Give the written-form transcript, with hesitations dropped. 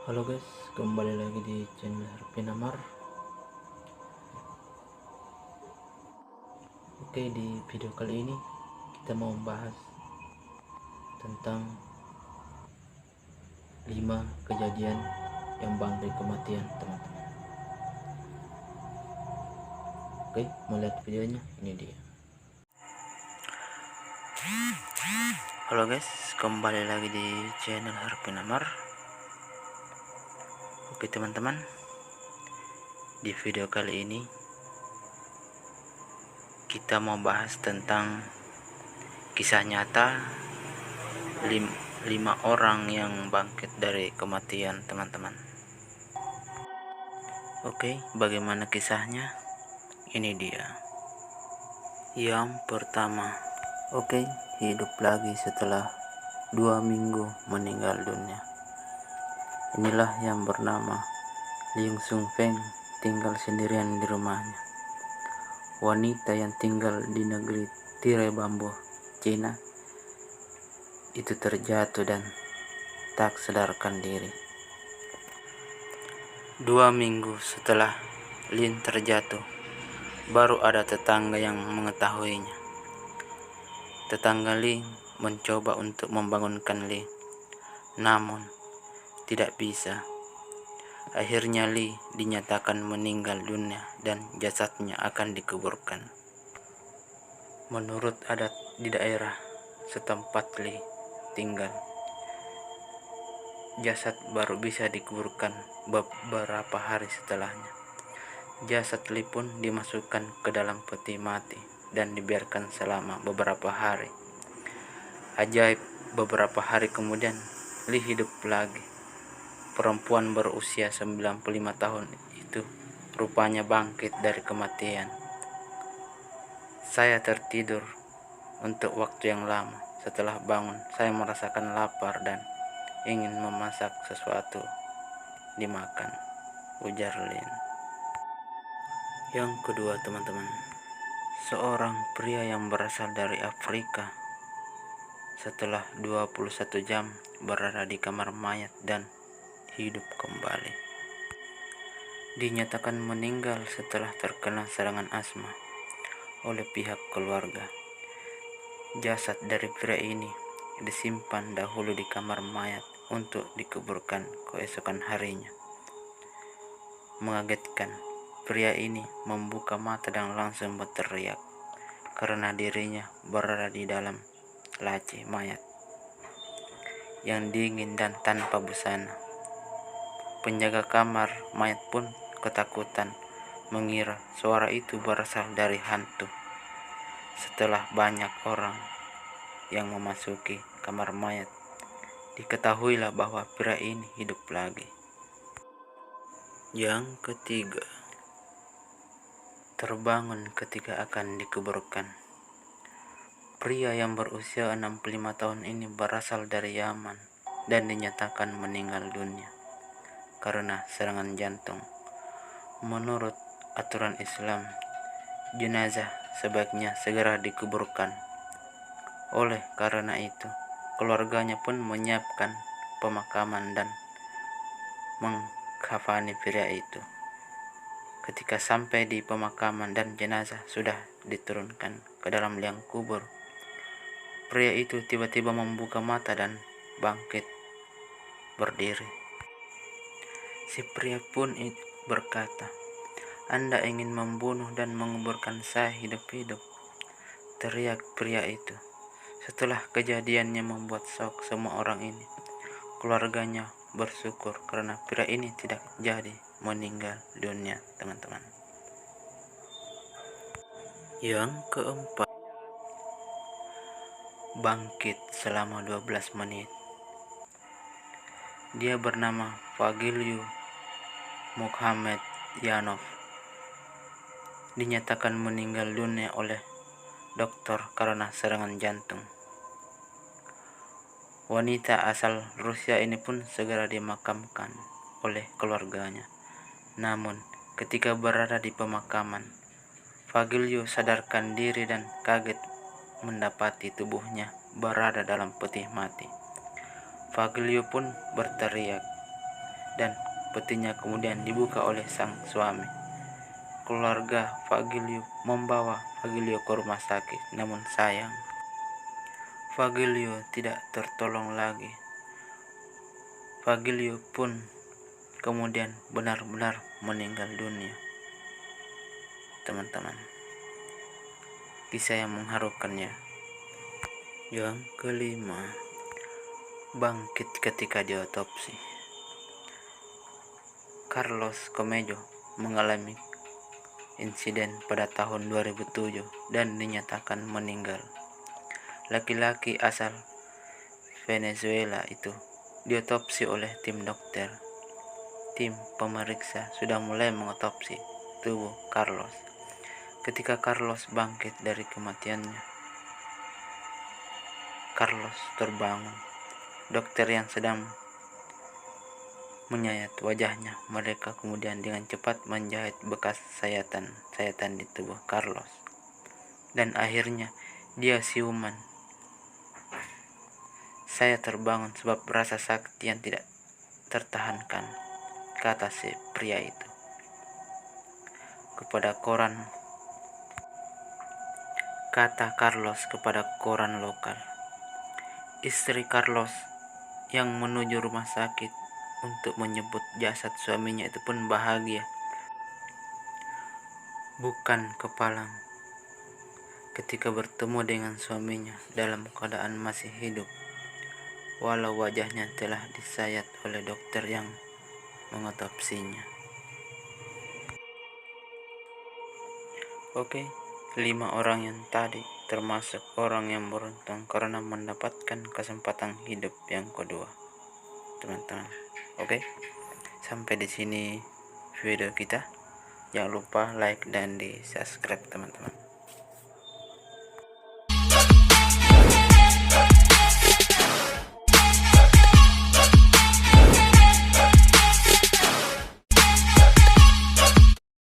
Halo guys, kembali lagi di channel Harvey Namar. Oke, di video kali ini kita mau membahas tentang 5 kejadian yang bangkai kematian teman-teman. Oke, melihat videonya, ini dia. Halo guys, kembali lagi di channel Harvey Namar. Oke teman-teman, di video kali ini kita mau bahas tentang kisah nyata 5 orang yang bangkit dari kematian teman-teman. Oke, bagaimana kisahnya? Ini dia. Yang pertama, oke, hidup lagi setelah 2 minggu meninggal dunia. Inilah yang bernama Liang Sung Feng, tinggal sendirian di rumahnya. Wanita yang tinggal di negeri tirai bambu, Cina, itu terjatuh dan tak sadarkan diri. 2 minggu setelah Lin terjatuh, baru ada tetangga yang mengetahuinya. Tetangga Li mencoba untuk membangunkan Li, namun tidak bisa. Akhirnya Li dinyatakan meninggal dunia dan jasadnya akan dikuburkan. Menurut adat di daerah setempat Li tinggal, jasad baru bisa dikuburkan beberapa hari setelahnya. Jasad Li pun dimasukkan ke dalam peti mati dan dibiarkan selama beberapa hari. Ajaib, beberapa hari kemudian Li hidup lagi. Perempuan berusia 95 tahun itu rupanya bangkit dari kematian. Saya tertidur untuk waktu yang lama. Setelah bangun, saya merasakan lapar dan ingin memasak sesuatu dimakan, ujar Lin. Yang kedua teman-teman, seorang pria yang berasal dari Afrika setelah 21 jam berada di kamar mayat dan hidup kembali. Dinyatakan meninggal setelah terkena serangan asma oleh pihak keluarga. Jasad dari pria ini disimpan dahulu di kamar mayat untuk dikuburkan keesokan harinya. Mengagetkan, pria ini membuka mata dan langsung berteriak karena dirinya berada di dalam laci mayat yang dingin dan tanpa busana. Penjaga kamar mayat pun ketakutan, mengira suara itu berasal dari hantu. Setelah banyak orang yang memasuki kamar mayat, diketahuilah bahwa pria ini hidup lagi. Yang ketiga, terbangun ketika akan dikuburkan. Pria yang berusia 65 tahun ini berasal dari Yaman dan dinyatakan meninggal dunia karena serangan jantung. Menurut aturan Islam, jenazah sebaiknya segera dikuburkan. Oleh karena itu, keluarganya pun menyiapkan pemakaman dan mengkafani pria itu. Ketika sampai di pemakaman dan jenazah sudah diturunkan ke dalam liang kubur, pria itu tiba-tiba membuka mata dan bangkit berdiri. Si pria pun berkata, "Anda ingin membunuh dan menguburkan saya hidup-hidup?" teriak pria itu. Setelah kejadiannya membuat shock semua orang ini, keluarganya bersyukur karena pria ini tidak jadi meninggal dunia, teman-teman. Yang keempat, bangkit selama 12 menit. Dia bernama Fagilyu Muhammad Yanov. Dinyatakan meninggal dunia oleh dokter karena serangan jantung. Wanita asal Rusia ini pun segera dimakamkan oleh keluarganya. Namun, ketika berada di pemakaman, Fagilyu sadarkan diri dan kaget mendapati tubuhnya berada dalam peti mati. Fagilyu pun berteriak, dan petinya kemudian dibuka oleh sang suami. Keluarga Fagilio membawa Fagilio ke rumah sakit, namun sayang, Fagilio tidak tertolong lagi. Fagilio pun kemudian benar-benar meninggal dunia. Teman-teman, kisah yang mengharukannya. Yang kelima, bangkit ketika diotopsi. Carlos Comejo mengalami insiden pada tahun 2007 dan dinyatakan meninggal. Laki-laki asal Venezuela itu diotopsi oleh tim dokter. Tim pemeriksa sudah mulai mengotopsi tubuh Carlos. Ketika Carlos bangkit dari kematiannya, Carlos terbangun. Dokter yang sedang menyayat wajahnya, mereka kemudian dengan cepat menjahit bekas sayatan di tubuh Carlos. Dan akhirnya dia siuman. Saya terbangun sebab rasa sakit yang tidak tertahankan, kata si pria itu kepada koran. Kata Carlos kepada koran lokal. Istri Carlos yang menuju rumah sakit untuk menyebut jasad suaminya itu pun bahagia, bukan kepalang, ketika bertemu dengan suaminya dalam keadaan masih hidup, walau wajahnya telah disayat oleh dokter yang mengotopsinya. Oke, 5 orang yang tadi termasuk orang yang beruntung karena mendapatkan kesempatan hidup yang kedua, teman-teman. Oke, sampai di sini video kita. Jangan lupa like dan di subscribe, teman-teman.